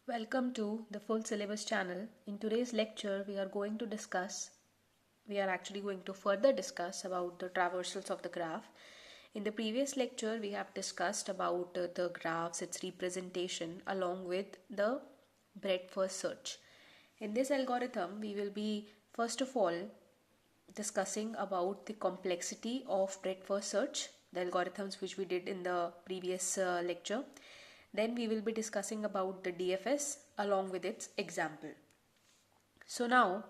Welcome to the Full Syllabus channel. In today's lecture, we are actually going to further discuss about the traversals of the graph. In the previous lecture, we have discussed about the graphs, its representation, along with the breadth first search. In this algorithm, we will be first of all discussing about the complexity of breadth first search, the algorithms which we did in the previous lecture. Then we will be discussing about the DFS along with its example. So now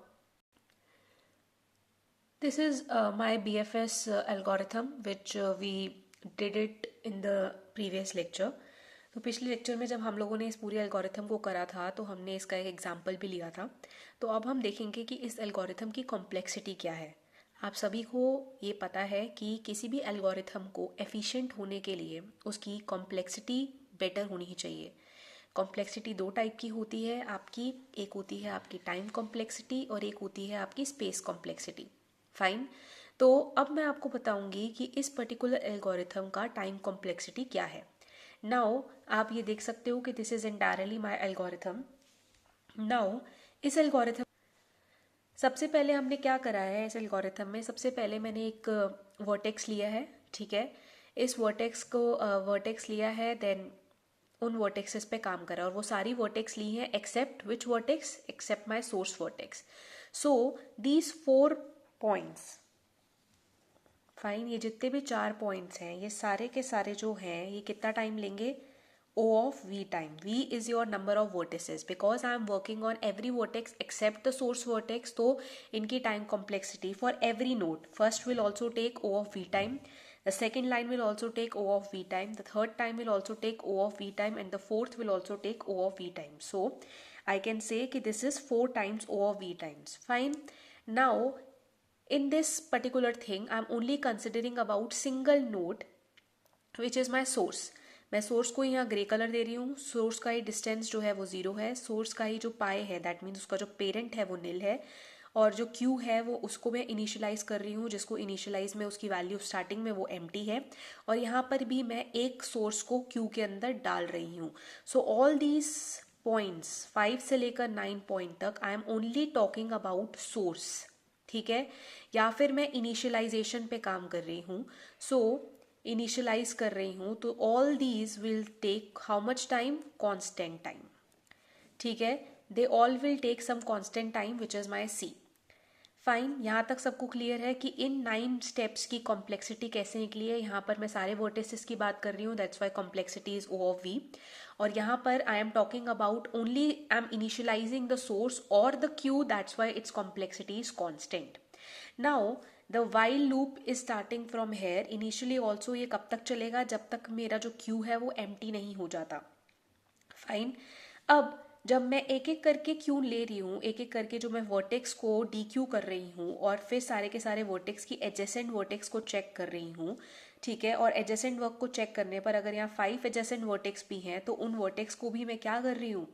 this is my BFS algorithm which we did it in the previous lecture. तो पिछले lecture में जब हम लोगों ने इस पूरे algorithm को करा था तो हमने इसका एक एग्जाम्पल भी लिया था. तो अब हम देखेंगे कि इस एल्गोरिथम की कॉम्प्लेक्सिटी क्या है. आप सभी को ये पता है कि किसी भी एल्गोरिथम को एफिशिएंट होने के लिए उसकी कॉम्प्लेक्सिटी बेटर होनी ही चाहिए. कॉम्प्लेक्सिटी दो टाइप की होती है आपकी. एक होती है आपकी टाइम कॉम्प्लेक्सिटी और एक होती है आपकी स्पेस कॉम्प्लेक्सिटी. फाइन. तो अब मैं आपको बताऊंगी कि इस पर्टिकुलर एल्गोरिथम का टाइम कॉम्प्लेक्सिटी क्या है. नाउ आप ये देख सकते हो कि this is entirely my algorithm. Now इस एल्गोरिथम सबसे पहले हमने क्या करा है इस एल्गोरिथम में. सबसे पहले मैंने एक वर्टेक्स लिया है. ठीक है. इस वर्टेक्स लिया है. देन उन वर्टेक्सेस पे काम करा और वो सारी वर्टेक्स ली हैं except which vertex, except my source vertex. So these 4 points, fine, ये जितने भी 4 पॉइंट्स हैं ये सारे के सारे जो हैं ये कितना टाइम लेंगे. O of V time. V is your number of vertices. Because I am working on every vertex except the source vertex, तो इनकी time complexity for every node first will also take O of V time. The second line will also take O of V time. The third time will also take O of V time, and the fourth will also take O of V time. So I can say कि this is 4 times O of V times. Fine. Now in this particular thing I am only considering about single node which is my source. मैं source को यहाँ grey colour दे रही हूँ. Source का ही distance जो है वो 0 है. सोर्स का ही जो पाई है दैट मीन्स उसका जो पेरेंट है वो निल है. और जो क्यू है वो उसको मैं इनिशियलाइज कर रही हूँ, जिसको इनिशियलाइज में उसकी वैल्यू स्टार्टिंग में वो एम्प्टी है. और यहाँ पर भी मैं एक सोर्स को क्यू के अंदर डाल रही हूँ. सो ऑल दीज पॉइंट्स 5 से लेकर 9 पॉइंट तक I am only talking about source. ठीक है. या फिर मैं इनिशियलाइजेशन पे काम कर रही हूँ. सो इनिशियलाइज कर रही हूँ तो all these will take how much time, constant time. ठीक है. They all will take some constant time which is my C. Fine. यहाँ तक सबको क्लियर है कि इन 9 स्टेप्स की कॉम्प्लेक्सिटी कैसे निकली है. यहाँ पर मैं सारे वर्टिसेस की बात कर रही हूँ, that's why complexity is O of V. और यहाँ पर I am talking about only I am initializing the source और the queue, that's why it's complexity is constant. Now the while loop is starting from here. Initially also ये कब तक चलेगा, जब तक मेरा जो क्यू है वो एम्प्टी नहीं हो जाता. फाइन. अब जब मैं एक एक करके क्यू ले रही हूँ, एक एक करके जो मैं वर्टेक्स को डी क्यू कर रही हूँ और फिर सारे के सारे वर्टेक्स की एडजेसेंट वर्टेक्स को चेक कर रही हूँ. ठीक है. और एडजेसेंट वर्क को चेक करने पर अगर यहाँ 5 एडजेसेंट वर्टेक्स भी हैं तो उन वर्टेक्स को भी मैं क्या कर रही हूँ,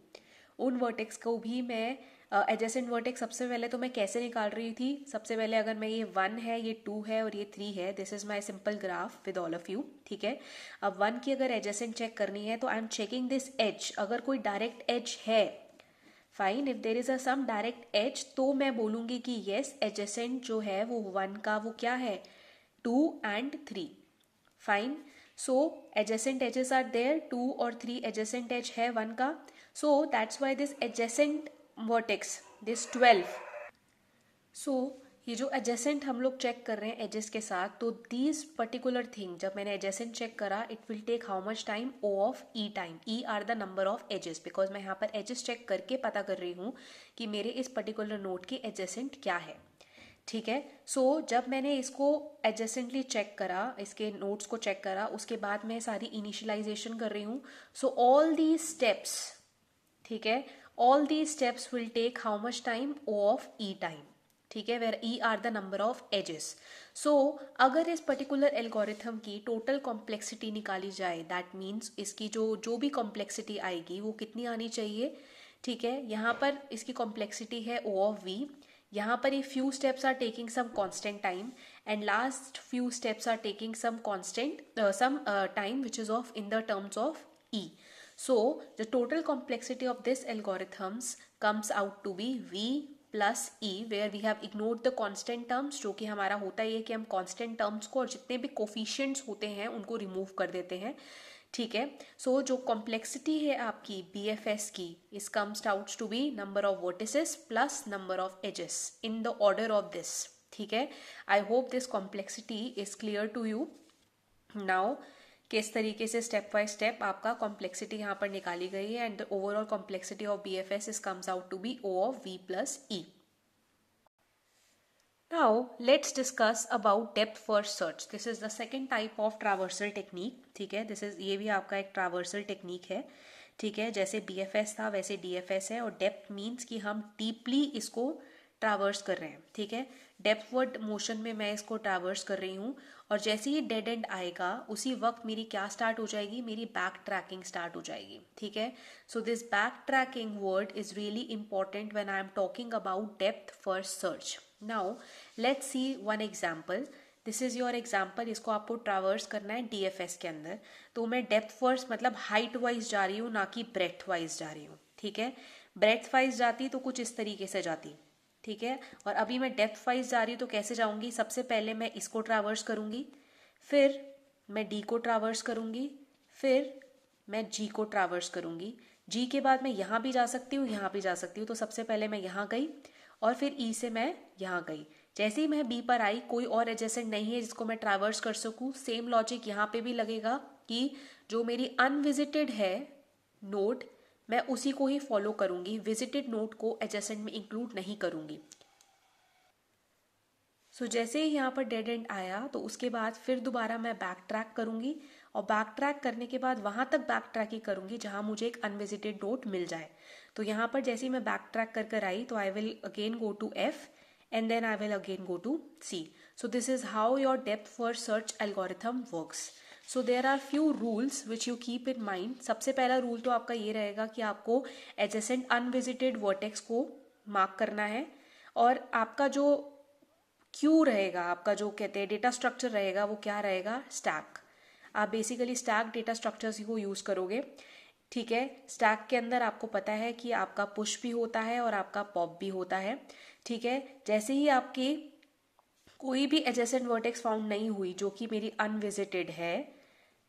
उन वर्टेक्स को भी मैं एडजेसेंट वर्टेक्स सबसे पहले तो मैं कैसे निकाल रही थी. सबसे पहले अगर मैं ये 1 है, ये 2 है और ये 3 है, this is my simple graph with all of you. ठीक है. अब 1 की अगर एडजेसेंट चेक करनी है तो I am checking this edge. अगर कोई डायरेक्ट एज है, fine, if there is a some direct edge, तो मैं बोलूंगी कि येस एडजेसेंट जो है वो 1 का वो क्या है, 2 and 3. Fine. So adjacent edges are there, 2 और 3 एडजेसेंट एज है 1 का. So that's why this adjacent vertex, this 12. सो ये जो एडजेसेंट हम लोग चेक कर रहे हैं एजेस के साथ, तो दीज पर्टिकुलर थिंग जब मैंने एडजेसेंट चेक करा it will take how much time, O of E time. E are the number of edges. Because मैं यहाँ पर एजेस चेक करके पता कर रही हूँ कि मेरे इस पर्टिकुलर नोड की एडजेसेंट क्या है. ठीक है. सो जब मैंने इसको एडजेसेंटली चेक करा, इसके नोट्स को चेक करा, उसके बाद मैं सारी इनिशियलाइजेशन कर रही हूँ. सो ऑल दी स्टेप्स, ठीक है, all the steps will take how much time, O of E time. ठीक है. Where E are the number of edges. So अगर इस पर्टिकुलर एल्गोरिथम की टोटल कॉम्प्लेक्सिटी निकाली जाए, दैट मीन्स इसकी जो जो भी कॉम्प्लेक्सिटी आएगी वो कितनी आनी चाहिए. ठीक है. यहाँ पर इसकी कॉम्प्लेक्सिटी है O ऑफ V. यहाँ पर ये few steps are taking some constant time and last few steps are taking some constant some time which is of in the terms of E. So the total complexity of this algorithms comes out to be v plus e, where we have ignored the constant terms, जो कि हमारा होता ही है कि हम constant terms को और जितने भी coefficients होते हैं उनको remove कर देते हैं, ठीक है। सो जो कॉम्प्लेक्सिटी है आपकी BFS की, इस comes out to be number of vertices plus number of edges in the order of this, ठीक है। I hope this complexity is clear to you now, किस तरीके से स्टेप बाय स्टेप आपका कॉम्प्लेक्सिटी यहाँ पर निकाली गई है, and the overall complexity of BFS is comes out to be O of V plus E. Now let's discuss about depth first search. This is the second type of traversal technique, ठीक है। ये भी आपका एक traversal technique है, ठीक है। जैसे BFS था वैसे DFS है, और डेप्थ मीन्स कि हम डीपली इसको ट्रावर्स कर रहे हैं, ठीक है। डेप्थवर्ड मोशन में मैं इसको ट्रावर्स कर रही हूँ, और जैसे ही डेड एंड आएगा उसी वक्त मेरी क्या स्टार्ट हो जाएगी, मेरी बैक ट्रैकिंग स्टार्ट हो जाएगी, ठीक है। So this back tracking word is really important when I am talking about depth first search. Now let's see one example. This is your example. इसको आपको ट्रावर्स करना है DFS के अंदर. तो मैं डेप्थ फर्स्ट मतलब हाइट वाइज जा रही हूँ, ना कि ब्रेथ वाइज जा रही हूँ, ठीक है। ब्रेथ वाइज जाती तो कुछ इस तरीके से जाती, ठीक है। और अभी मैं डेप्थ वाइज जा रही हूँ, तो कैसे जाऊंगी, सबसे पहले मैं इसको ट्रावर्स करूंगी, फिर मैं D को ट्रावर्स करूंगी, फिर मैं G को ट्रावर्स करूंगी. G के बाद मैं यहाँ भी जा सकती हूँ, यहाँ भी जा सकती हूँ. तो सबसे पहले मैं यहाँ गई और फिर E से मैं यहाँ गई. जैसे ही मैं B पर आई, कोई और एडजेसेंट नहीं है जिसको मैं ट्रावर्स कर सकूँ. सेम लॉजिक यहाँ पे भी लगेगा कि जो मेरी अनविजिटेड है नोड, मैं उसी को ही फॉलो करूंगी, विजिटेड नोड को एडजेसेंट में इंक्लूड नहीं करूंगी. सो जैसे ही यहाँ पर डेड एंड आया, तो उसके बाद फिर दोबारा मैं बैक ट्रैक करूंगी, और बैक ट्रैक करने के बाद वहां तक बैक ट्रैकिंग करूंगी जहां मुझे एक अनविजिटेड नोड मिल जाए. तो यहाँ पर जैसे ही मैं बैक ट्रैक कर कर आई, तो I will again go to F and then I will again go to C. So this is how your depth first search algorithm works. So there are few rules which you keep in mind. सबसे पहला rule तो आपका ये रहेगा कि आपको adjacent unvisited vertex को mark करना है, और आपका जो क्यू रहेगा, आपका जो कहते हैं डेटा स्ट्रक्चर रहेगा, वो क्या रहेगा, स्टैक. आप बेसिकली स्टैक डेटा स्ट्रक्चर्स को यूज करोगे, ठीक है. स्टैक के अंदर आपको पता है कि आपका पुश भी होता है और आपका पॉप भी होता है, ठीक है. जैसे ही आपकी कोई भी एडजेसेंट वर्टेक्स फाउंड नहीं हुई जो कि मेरी अनविजिटेड है,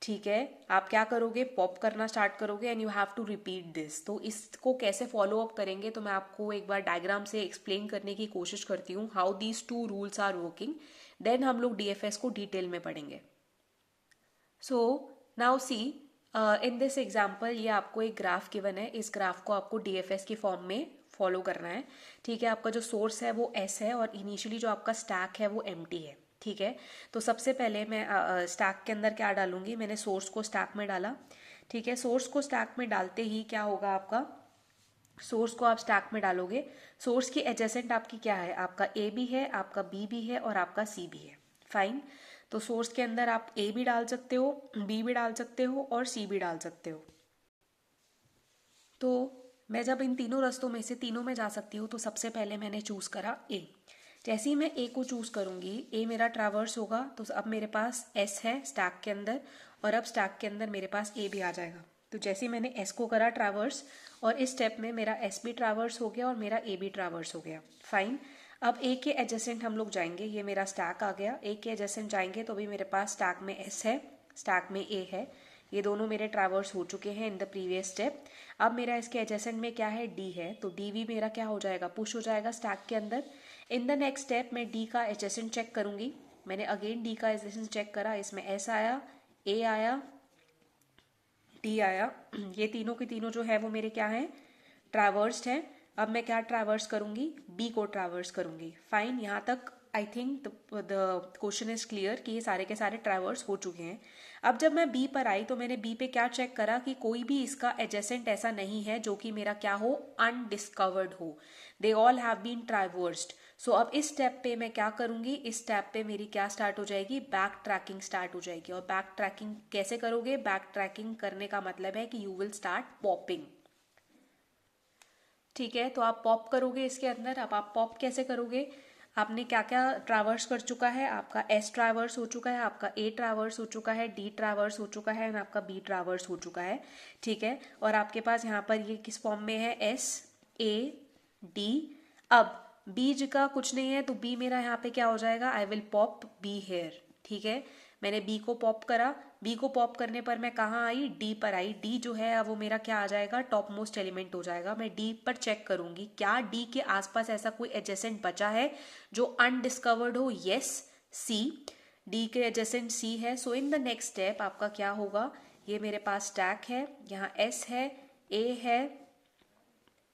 ठीक है, आप क्या करोगे, पॉप करना स्टार्ट करोगे, and you have to repeat this. तो इसको कैसे फॉलो अप करेंगे, तो मैं आपको एक बार डायग्राम से एक्सप्लेन करने की कोशिश करती हूँ how these two rules are working. Then हम लोग DFS को डिटेल में पढ़ेंगे. So now see, in this example ये आपको एक ग्राफ गिवन है. इस ग्राफ को आपको DFS की फॉर्म में फॉलो करना है, ठीक है. आपका जो सोर्स है वो S है, और इनिशियली जो आपका स्टैक है वो एम्प्टी है, ठीक है. तो सबसे पहले मैं स्टैक के अंदर क्या डालूंगी, मैंने सोर्स को स्टैक में डाला, ठीक है. सोर्स को स्टैक में डालते ही क्या होगा, आपका सोर्स को आप स्टैक में डालोगे. सोर्स की एडजेसेंट आपकी क्या है, आपका A भी है, आपका B भी है, और आपका C भी है. फाइन. तो सोर्स के अंदर आप A भी डाल सकते हो, B भी डाल सकते हो, और C भी डाल सकते हो. तो मैं जब इन तीनों रास्तों में से तीनों में जा सकती हूँ, तो सबसे पहले मैंने चूज करा A. जैसे ही मैं A को चूज करूंगी, A मेरा ट्रावर्स होगा, तो अब मेरे पास S है स्टैक के अंदर, और अब स्टैक के अंदर मेरे पास A भी आ जाएगा. तो जैसे ही मैंने S को करा ट्रावर्स, और इस स्टेप में मेरा S भी ट्रावर्स हो गया और मेरा A भी ट्रावर्स हो गया. फाइन. अब A के एडजेसेंट हम लोग जाएंगे, ये मेरा स्टैक आ गया. A के एडजेसेंट जाएंगे तो भी मेरे पास स्टैक में S है, स्टैक में A है. ये दोनों मेरे ट्रावर्स हो चुके हैं इन द प्रीवियस स्टेप. अब मेरा इसके एडजेसेंट में क्या है, D है, तो D भी मेरा क्या हो जाएगा, पुश हो जाएगा स्टैक के अंदर. इन द नेक्स्ट स्टेप मैं D का एडजेसेंट चेक करूंगी. मैंने अगेन D का एडजेसेंट चेक करा, इसमें S आया, A आया, D आया. ये तीनों के तीनों जो है वो मेरे क्या हैं, ट्रावर्स्ड हैं. अब मैं क्या ट्रावर्स करूंगी, B को ट्रावर्स करूंगी. फाइन. यहाँ तक I think the question is clear कि ये सारे के सारे ट्रावर्स हो चुके हैं. अब जब मैं B पर आई, तो मैंने B पे क्या चेक करा कि कोई भी इसका एडजेसेंट ऐसा नहीं है जो कि मेरा क्या हो, अनडिस्कवर्ड हो. They all have been traversed. So अब इस स्टेप पे मैं क्या करूंगी, इस स्टेप पे मेरी क्या स्टार्ट हो जाएगी, बैक ट्रैकिंग स्टार्ट हो जाएगी. और बैक ट्रैकिंग कैसे करोगे, बैक ट्रैकिंग करने का मतलब है कि यू विल स्टार्ट पॉपिंग, ठीक है. तो आप पॉप करोगे इसके अंदर. अब आप पॉप कैसे करोगे, आपने क्या क्या ट्रैवर्स कर चुका है, आपका एस ट्रैवर्स हो चुका है, आपका ए ट्रैवर्स हो चुका है, डी ट्रैवर्स हो चुका है, एंड आपका बी ट्रैवर्स हो चुका है, ठीक है। और आपके पास यहाँ पर ये किस फॉर्म में है, एस ए डी। अब बीज का कुछ नहीं है तो बी मेरा यहाँ पे क्या हो जाएगा, I will pop be here, ठीक है। मैंने बी को पॉप करा, बी को पॉप करने पर मैं कहाँ आई, डी पर आई। डी जो है अब वो मेरा क्या आ जाएगा, टॉप मोस्ट एलिमेंट हो जाएगा। मैं डी पर चेक करूंगी क्या डी के आसपास ऐसा कोई एडजेसेंट बचा है जो अनडिस्कवर्ड हो। यस, सी, डी के एडजेसेंट सी है। So in the next step आपका क्या होगा, ये मेरे पास स्टैक है, यहाँ एस है, ए है,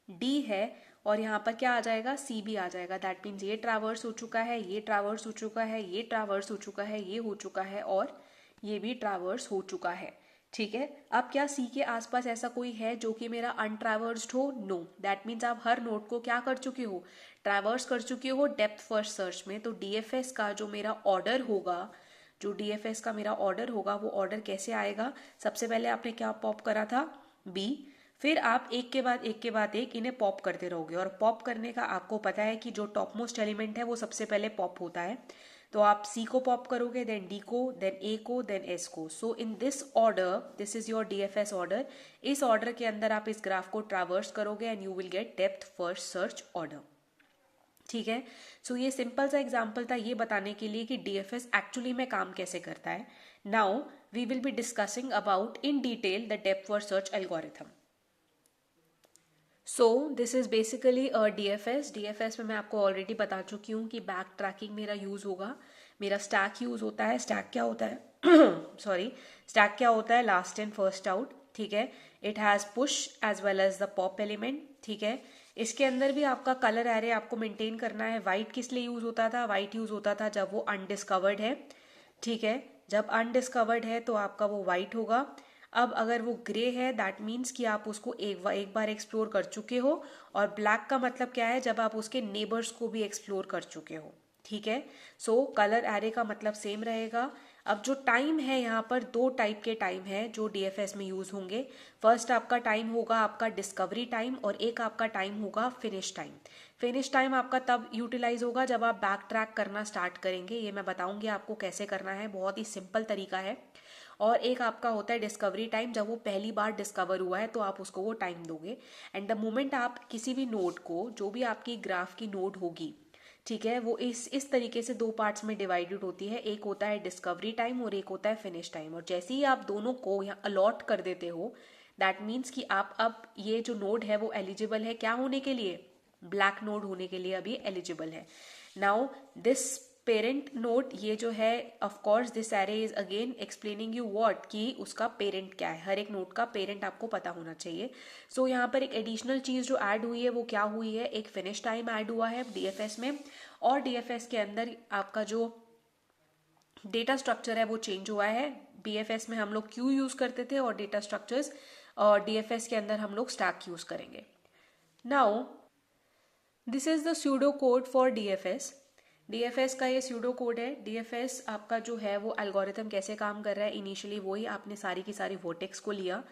डी है, और यहाँ पर क्या आ जाएगा, सी भी आ जाएगा। दैट मीन्स ये ट्रैवर्स हो चुका है, ये ट्रैवर्स हो चुका है, ये ट्रैवर्स हो चुका है, ये हो चुका है, और ये भी ट्रैवर्स हो चुका है, ठीक है। अब क्या सी के आसपास ऐसा कोई है जो कि मेरा अनट्रैवर्स्ड हो, नो। दैट मीन्स आप हर नोड को क्या कर चुके हो, ट्रैवर्स कर चुके हो डेप्थ फर्स्ट सर्च में। तो डीएफएस का जो मेरा ऑर्डर होगा, जो डीएफएस का मेरा ऑर्डर होगा, वो ऑर्डर कैसे आएगा, सबसे पहले आपने क्या पॉप करा था, बी, फिर आप एक के बाद एक के बाद एक इन्हें पॉप करते रहोगे। और पॉप करने का आपको पता है कि जो टॉप मोस्ट एलिमेंट है वो सबसे पहले पॉप होता है। तो आप सी को पॉप करोगे, देन डी को, देन ए को, देन एस को। So in this order, this is your DFS order. इस ऑर्डर के अंदर आप इस ग्राफ को ट्रैवर्स करोगे and you will get depth first search order, ठीक है। सो ये सिंपल सा एग्जाम्पल था ये बताने के लिए कि डीएफएस एक्चुअली में काम कैसे करता है। Now we will be discussing about in detail the depth first search algorithm. So this is basically DFS. DFS में मैं आपको ऑलरेडी बता चुकी हूँ कि बैक ट्रैकिंग मेरा यूज होगा, मेरा स्टैक यूज होता है। स्टैक क्या होता है सॉरी, स्टैक क्या होता है, लास्ट इन फर्स्ट आउट, ठीक है। It has push as well as the pop element, ठीक है। इसके अंदर भी आपका कलर एरे आपको मेंटेन करना है। वाइट किस लिए यूज होता था, वाइट यूज होता था जब वो अनडिस्कवर्ड है, ठीक है। जब अनडिस्कवर्ड है तो आपका वो वाइट होगा। अब अगर वो ग्रे है दैट मीन्स कि आप उसको एक बार एक्सप्लोर कर चुके हो। और ब्लैक का मतलब क्या है, जब आप उसके नेबर्स को भी एक्सप्लोर कर चुके हो, ठीक है। सो कलर एरे का मतलब सेम रहेगा। अब जो टाइम है, यहाँ पर दो टाइप के टाइम है जो डीएफएस में यूज होंगे। फर्स्ट आपका टाइम होगा आपका डिस्कवरी टाइम, और एक आपका टाइम होगा फिनिश टाइम। फिनिश टाइम आपका तब यूटिलाइज होगा जब आप बैक ट्रैक करना स्टार्ट करेंगे। ये मैं बताऊंगी आपको कैसे करना है, बहुत ही सिंपल तरीका है। और एक आपका होता है डिस्कवरी टाइम, जब वो पहली बार डिस्कवर हुआ है तो आप उसको वो टाइम दोगे। एंड द मोमेंट आप किसी भी नोड को, जो भी आपकी ग्राफ की नोड होगी, ठीक है, वो इस तरीके से दो पार्ट्स में डिवाइडेड होती है। एक होता है डिस्कवरी टाइम और एक होता है फिनिश टाइम। और जैसे ही आप दोनों को यहाँ अलॉट कर देते हो, दैट मीन्स कि आप अब ये जो नोड है वो एलिजिबल है क्या होने के लिए, ब्लैक नोड होने के लिए अभी एलिजिबल है। नाउ दिस पेरेंट नोड, ये जो है of course this array is again explaining you what, कि उसका पेरेंट क्या है। हर एक नोड का पेरेंट आपको पता होना चाहिए। सो यहाँ पर एक एडिशनल चीज जो ऐड हुई है वो क्या हुई है, एक फिनिश टाइम ऐड हुआ है डीएफएस में। और डीएफएस के अंदर आपका जो डेटा स्ट्रक्चर है वो चेंज हुआ है। बीएफएस में हम लोग क्यू यूज करते थे और डेटा स्ट्रक्चर्स, और डीएफएस के अंदर हम लोग स्टैक यूज करेंगे। Now this is the pseudo code for DFS. DFS का ये स्यूडो कोड है। डीएफएस आपका जो है वो एल्गोरिथम कैसे काम कर रहा है, इनिशियली वही आपने सारी की सारी वर्टेक्स को लिया,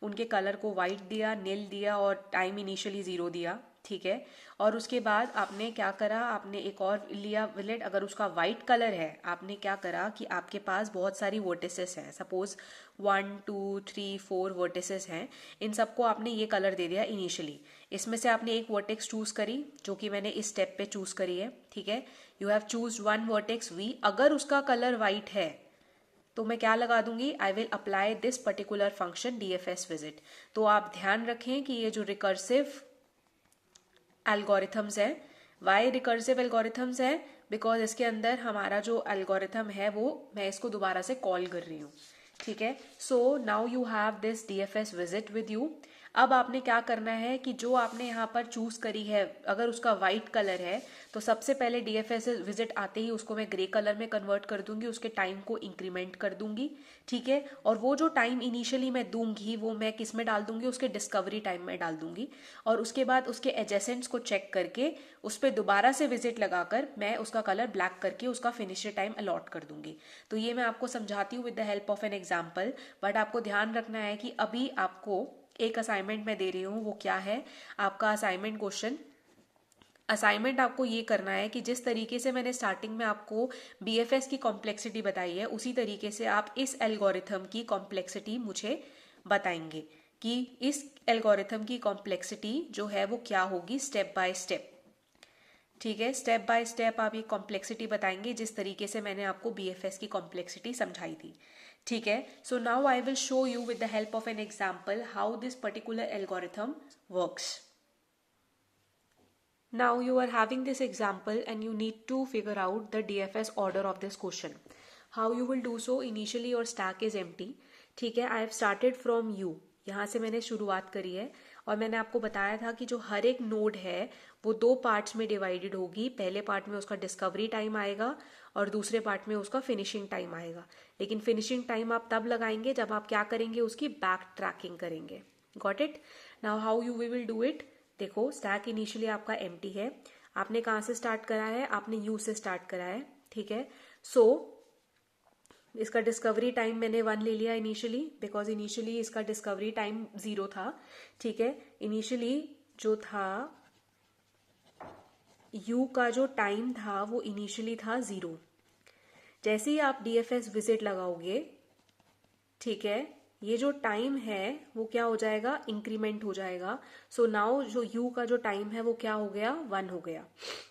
उनके कलर को वाइट दिया, नील दिया, और टाइम इनिशियली 0 दिया, ठीक है। और उसके बाद आपने क्या करा, आपने एक और लिया विलेट, अगर उसका वाइट कलर है, आपने क्या करा कि आपके पास बहुत सारी वर्टिसेस हैं, सपोज 1 2 3 4 वर्टिसेस हैं, इन सबको आपने ये कलर दे दिया इनिशियली। इसमें से आपने एक वर्टेक्स चूज करी, जो कि मैंने इस स्टेप पे चूज करी है, ठीक है। You have choose one vertex V, अगर उसका कलर वाइट है तो मैं क्या लगा दूंगी, I will apply this particular function DFS visit. तो आप ध्यान रखें कि ये जो रिकर्सिव एल्गोरिथम्स है, वाई रिकर्सिव एल्गोरिथम्स है, बिकॉज इसके अंदर हमारा जो एल्गोरिथम है वो मैं इसको दोबारा से कॉल कर रही हूँ, ठीक है। So now you have this DFS visit with you. अब आपने क्या करना है कि जो आपने यहाँ पर चूज करी है, अगर उसका वाइट कलर है तो सबसे पहले डीएफएस विजिट आते ही उसको मैं ग्रे कलर में कन्वर्ट कर दूंगी, उसके टाइम को इंक्रीमेंट कर दूंगी, ठीक है। और वो जो टाइम इनिशियली मैं दूंगी वो मैं किस में डाल दूंगी, उसके डिस्कवरी टाइम में डाल दूंगी। और उसके बाद उसके एडजेसेंट्स को चेक करके उस पर दोबारा से विजिट लगाकर मैं उसका कलर ब्लैक करके उसका फिनिशर टाइम अलॉट कर दूंगी। तो ये मैं आपको समझाती हूँ with the help of an example. But आपको ध्यान रखना है कि अभी आपको एक असाइनमेंट मैं दे रही हूँ, वो क्या है, आपका असाइनमेंट क्वेश्चन असाइनमेंट आपको ये करना है कि जिस तरीके से मैंने स्टार्टिंग में आपको बीएफएस की कॉम्प्लेक्सिटी बताई है उसी तरीके से आप इस एल्गोरिथम की कॉम्प्लेक्सिटी मुझे बताएंगे कि इस एल्गोरिथम की कॉम्प्लेक्सिटी जो है वो क्या होगी स्टेप बाय स्टेप। ठीक है, स्टेप बाय स्टेप आप ये कॉम्प्लेक्सिटी बताएंगे जिस तरीके से मैंने आपको बीएफएस की कॉम्प्लेक्सिटी समझाई थी। ठीक है, so now I will show you with the help of an example how this particular algorithm works. Now you are having this example and you need to figure out the DFS order of this question. How you will do so? Initially your stack is empty. ठीक है, I have started from U. यहाँ से मैंने शुरुआत करी है और मैंने आपको बताया था कि जो हर एक नोड है वो दो पार्ट्स में डिवाइडेड होगी। पहले पार्ट में उसका डिस्कवरी टाइम आएगा और दूसरे पार्ट में उसका फिनिशिंग टाइम आएगा। लेकिन फिनिशिंग टाइम आप तब लगाएंगे जब आप क्या करेंगे, उसकी बैक ट्रैकिंग करेंगे। Got it? Now how you we will do it? देखो, स्टैक इनिशियली आपका एम्प्टी है। आपने कहाँ से स्टार्ट करा है? आपने यू से स्टार्ट करा है। ठीक है, सो इसका डिस्कवरी टाइम मैंने 1 ले लिया इनिशियली, बिकॉज इनिशियली इसका डिस्कवरी टाइम 0 था। ठीक है, इनिशियली जो था यू का जो टाइम था वो इनिशियली था 0। जैसे ही आप डीएफएस विजिट लगाओगे, ठीक है, ये जो टाइम है वो क्या हो जाएगा, इंक्रीमेंट हो जाएगा। सो नाउ जो यू का जो टाइम है वो क्या हो गया, 1 हो गया।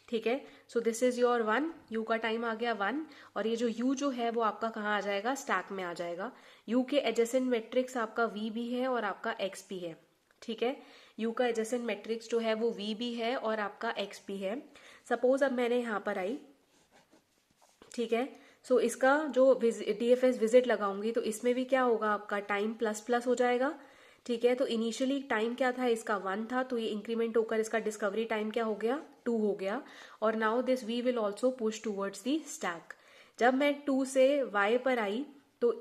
ठीक है, सो दिस इज योर 1, यू का टाइम आ गया 1 और ये जो यू जो है वो आपका कहाँ आ जाएगा, स्टैक में आ जाएगा। यू के एडजेसेंट मैट्रिक्स आपका वी भी है और आपका एक्स भी है। ठीक है, यू का एडजेसेंट मैट्रिक्स जो है वो वी भी है और आपका एक्स भी है। सपोज अब मैंने यहाँ पर आई, ठीक है, सो इसका जो डीएफएस विजिट लगाऊंगी तो इसमें भी क्या होगा, आपका टाइम प्लस प्लस हो जाएगा। ठीक है, तो इनिशियली टाइम क्या था, इसका 1 था, तो ये इंक्रीमेंट होकर इसका डिस्कवरी टाइम क्या हो गया, 2 हो गया। और now this we will also push towards the stack. जब मैं 2 से y पर आई तो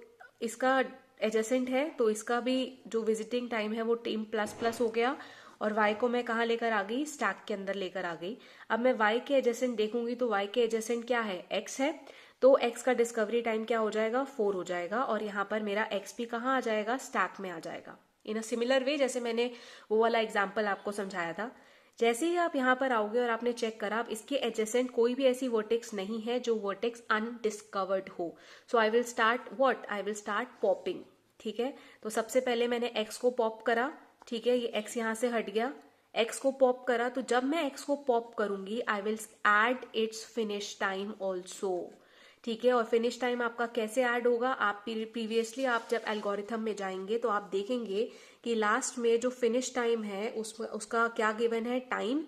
इसका एडजेसेंट है, तो इसका भी जो विजिटिंग टाइम है वो टाइम प्लस प्लस हो गया और y को मैं कहाँ लेकर आ गई, स्टैक के अंदर लेकर आ गई। अब मैं y के एडजेसेंट देखूंगी तो y के एडजेसेंट क्या है, x है, तो x का डिस्कवरी टाइम क्या हो जाएगा, 4 हो जाएगा और यहाँ पर मेरा x भी कहाँ आ जाएगा, स्टैक में आ जाएगा। इन अ सिमिलर वे जैसे मैंने वो वाला एग्जाम्पल आपको समझाया था। जैसे ही आप यहाँ पर आओगे और आपने चेक करा, अब इसके एडजेसेंट कोई भी ऐसी वर्टेक्स नहीं है जो वर्टेक्स अनडिस्कवर्ड हो। So I will start what, I will start popping. ठीक है, तो सबसे पहले मैंने x को पॉप करा। ठीक है, ये x यहाँ से हट गया, x को पॉप करा, तो जब मैं x को पॉप करूंगी I will add its finish time also. ठीक है, और फिनिश टाइम आपका कैसे ऐड होगा, आप प्रीवियसली आप जब एल्गोरिथम में जाएंगे तो आप देखेंगे कि लास्ट में जो फिनिश टाइम है उसका क्या गिवन है, टाइम,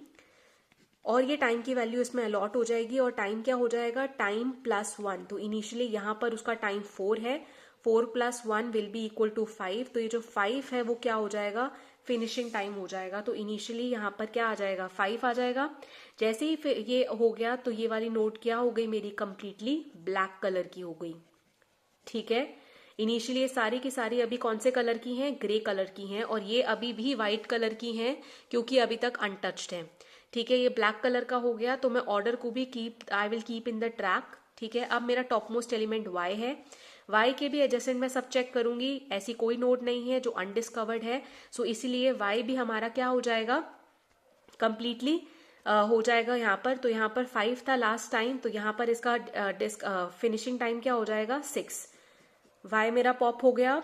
और ये टाइम की वैल्यू इसमें अलॉट हो जाएगी और टाइम क्या हो जाएगा, टाइम प्लस 1। तो इनिशियली यहाँ पर उसका टाइम 4 है, 4 + 1 विल बी इक्वल टू 5। तो ये जो 5 है वो क्या हो जाएगा, फिनिशिंग टाइम हो जाएगा। तो इनिशियली यहाँ पर क्या आ जाएगा, 5 आ जाएगा। जैसे ही ये हो गया तो ये वाली नोट क्या हो गई, मेरी कंप्लीटली ब्लैक कलर की हो गई। ठीक है, इनिशियली ये सारी की सारी अभी कौन से कलर की हैं, ग्रे कलर की हैं, और ये अभी भी व्हाइट कलर की हैं क्योंकि अभी तक अनटच्ड है। ठीक है, ये ब्लैक कलर का हो गया, तो मैं ऑर्डर को भी I will keep in the track. ठीक है, अब मेरा टॉप मोस्ट एलिमेंट y है, y के भी एडजेसेंट मैं सब चेक करूंगी, ऐसी कोई नोड नहीं है जो अनडिस्कवर्ड है। सो इसीलिए y भी हमारा क्या हो जाएगा, कंप्लीटली हो जाएगा यहाँ पर। तो यहाँ पर 5 था लास्ट टाइम, तो यहाँ पर इसका फिनिशिंग टाइम क्या हो जाएगा, 6। y मेरा पॉप हो गया।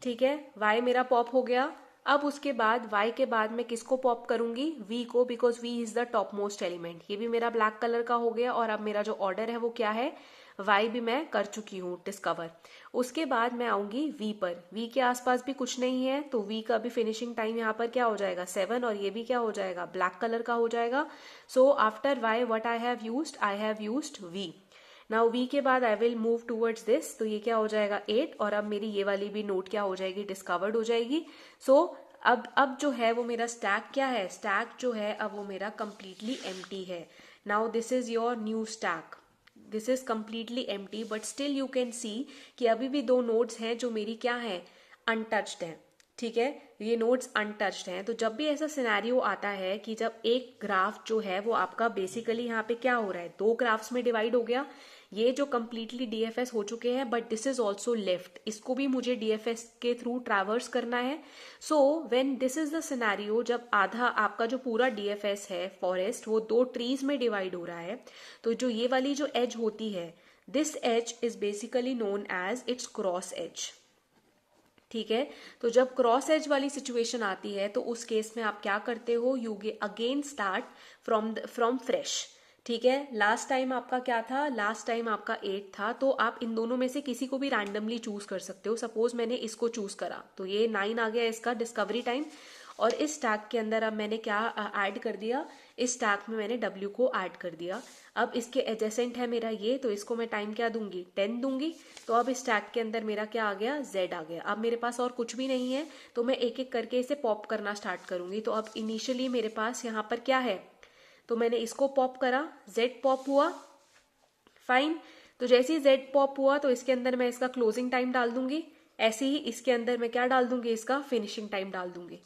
ठीक है, y मेरा पॉप हो गया। अब उसके बाद y के बाद मैं किसको पॉप करूंगी, v को, because v is the top most element. ये भी मेरा ब्लैक कलर का हो गया और अब मेरा जो ऑर्डर है वो क्या है, y भी मैं कर चुकी हूँ डिस्कवर। उसके बाद मैं आऊंगी v पर, v के आसपास भी कुछ नहीं है, तो v का भी फिनिशिंग टाइम यहाँ पर क्या हो जाएगा, 7, और ये भी क्या हो जाएगा, ब्लैक कलर का हो जाएगा। So after y what I have used v। Now v के बाद I will move towards this, तो ये क्या हो जाएगा, 8, और अब मेरी ये वाली भी नोट क्या हो जाएगी, डिस्कवर्ड हो जाएगी। सो अब जो है वो मेरा स्टैक क्या है, स्टैक जो है अब वो मेरा कंप्लीटली एम्प्टी है। Now this is your new stack, this is completely empty, but still you can see कि अभी भी 2 नोड्स हैं जो मेरी क्या है, अनटच्ड हैं। ठीक है, ये नोड्स अनटच्ड हैं। तो जब भी ऐसा सिनेरियो आता है कि जब एक ग्राफ जो है वो आपका बेसिकली यहाँ पे क्या हो रहा है, 2 ग्राफ्स में डिवाइड हो गया, ये जो कंप्लीटली डीएफएस हो चुके हैं, but this is also left, इसको भी मुझे डीएफएस के थ्रू ट्रैवर्स करना है. So when this is the scenario, जब आधा आपका जो पूरा डीएफएस है फॉरेस्ट वो 2 ट्रीज में डिवाइड हो रहा है, तो जो ये वाली जो एज होती है, this edge is basically known as its cross edge. ठीक है, तो जब क्रॉस एज वाली सिचुएशन आती है तो उस केस में आप क्या करते हो, you again start from fresh. ठीक है, लास्ट टाइम आपका क्या था, लास्ट टाइम आपका 8 था, तो आप इन दोनों में से किसी को भी रैंडमली चूज कर सकते हो. सपोज मैंने इसको चूज करा तो ये 9 आ गया इसका डिस्कवरी टाइम, और इस टैग के अंदर अब मैंने क्या ऐड कर दिया, इस टैग में मैंने W को ऐड कर दिया. अब इसके एडजेसेंट है मेरा ये, तो इसको मैं टाइम क्या दूंगी, 10 दूंगी. तो अब इस टैग के अंदर मेरा क्या आ गया, Z आ गया. अब मेरे पास और कुछ भी नहीं है, तो मैं एक एक करके इसे पॉप करना स्टार्ट करूंगी. तो अब इनिशियली मेरे पास यहाँ पर क्या है, तो मैंने इसको पॉप करा, Z पॉप हुआ, फाइन. तो जैसे ही Z पॉप हुआ तो इसके अंदर मैं इसका क्लोजिंग टाइम डाल दूंगी, ऐसे ही इसके अंदर मैं क्या डाल दूंगी, इसका फिनिशिंग टाइम डाल दूंगी.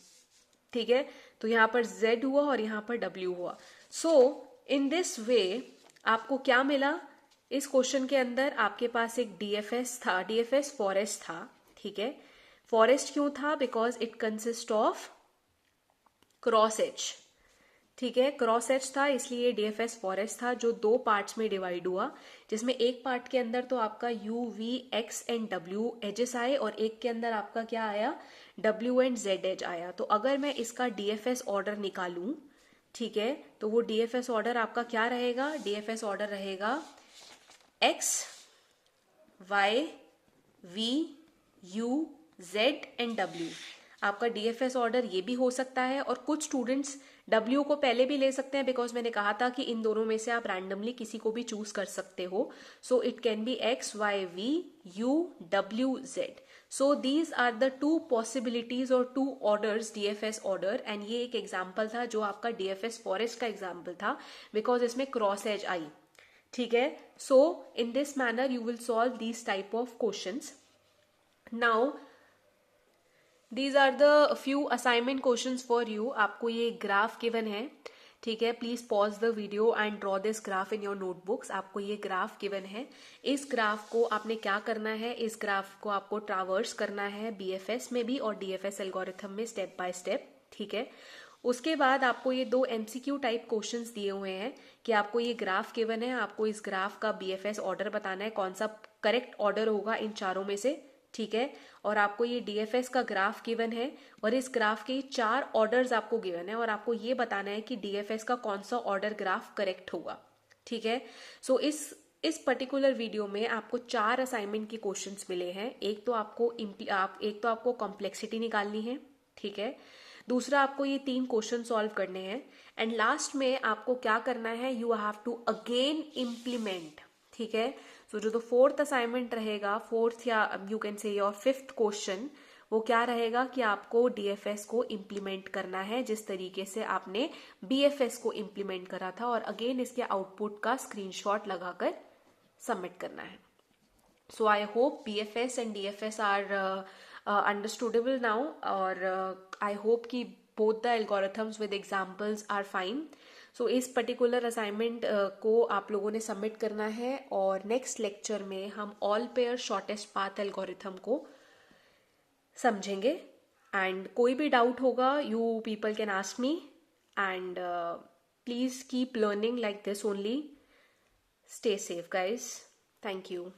ठीक है, तो यहां पर Z हुआ और यहां पर W हुआ. सो इन दिस वे आपको क्या मिला, इस क्वेश्चन के अंदर आपके पास एक डीएफएस था, डीएफएस फॉरेस्ट था. ठीक है, फॉरेस्ट क्यों था, because it consist of cross edge. ठीक है, क्रॉस एज था इसलिए डीएफएस फॉरेस्ट था, जो 2 पार्ट्स में डिवाइड हुआ, जिसमें एक पार्ट के अंदर तो आपका U, V, X and W edges आए, और एक के अंदर आपका क्या आया, W एंड Z एज आया. तो अगर मैं इसका डीएफएस ऑर्डर निकालूं, ठीक है, तो वो डीएफएस ऑर्डर आपका क्या रहेगा, डीएफएस ऑर्डर रहेगा X, Y, V, U, Z and W. आपका डीएफएस ऑर्डर ये भी हो सकता है, और कुछ स्टूडेंट्स W को पहले भी ले सकते हैं, बिकॉज मैंने कहा था कि इन दोनों में से आप रैंडमली किसी को भी चूज कर सकते हो. So it can be X, Y, V, U, W, Z. So these are the 2 possibilities और 2 ऑर्डर्स डीएफएस ऑर्डर. एंड ये एक एग्जाम्पल था जो आपका डीएफएस फॉरेस्ट का एग्जाम्पल था, बिकॉज इसमें क्रॉस एज आई. ठीक है, so in this manner you will solve these type of questions. Now these are the few assignment questions for you. आपको ये ग्राफ गिवन है, ठीक है, please pause the video and draw this graph in your notebooks. आपको ये graph given है, इस graph को आपने क्या करना है, इस ग्राफ को आपको ट्रावर्स करना है बीएफएस में भी और डीएफएस एल्गोरिथम में स्टेप बाय स्टेप. ठीक है, उसके बाद आपको ये 2 एमसीक्यू टाइप क्वेश्चंस दिए हुए हैं कि आपको ये ग्राफ गिवन है, आपको इस ग्राफ का बीएफएस ऑर्डर बताना है, कौन सा करेक्ट ऑर्डर होगा इन चारों में से. ठीक है, और आपको ये डीएफएस का ग्राफ गिवन है, और इस ग्राफ के 4 ऑर्डर्स आपको गिवन है, और आपको ये बताना है कि डीएफएस का कौन सा ऑर्डर ग्राफ करेक्ट होगा. ठीक है, सो इस पर्टिकुलर वीडियो में आपको 4 असाइनमेंट के क्वेश्चंस मिले हैं. एक तो आपको कॉम्प्लेक्सिटी निकालनी है. ठीक है, दूसरा आपको ये 3 क्वेश्चन सॉल्व करने हैं, एंड लास्ट में आपको क्या करना है, you have to again implement. ठीक है, सो जो 4th असाइनमेंट रहेगा, 4th या you can say your 5th question, वो क्या रहेगा कि आपको डीएफएस को इम्प्लीमेंट करना है जिस तरीके से आपने बीएफएस को इम्प्लीमेंट करा था, और अगेन इसके आउटपुट का स्क्रीनशॉट लगाकर सबमिट करना है. So I hope BFS and DFS are understandable now, और आई होप कि both the algorithms with examples are fine. So इस पर्टिकुलर असाइनमेंट को आप लोगों ने सबमिट करना है, और नेक्स्ट लेक्चर में हम all pair shortest path algorithm को समझेंगे. एंड कोई भी डाउट होगा, you people can ask me, and please keep learning like this only. Stay safe guys. Thank you.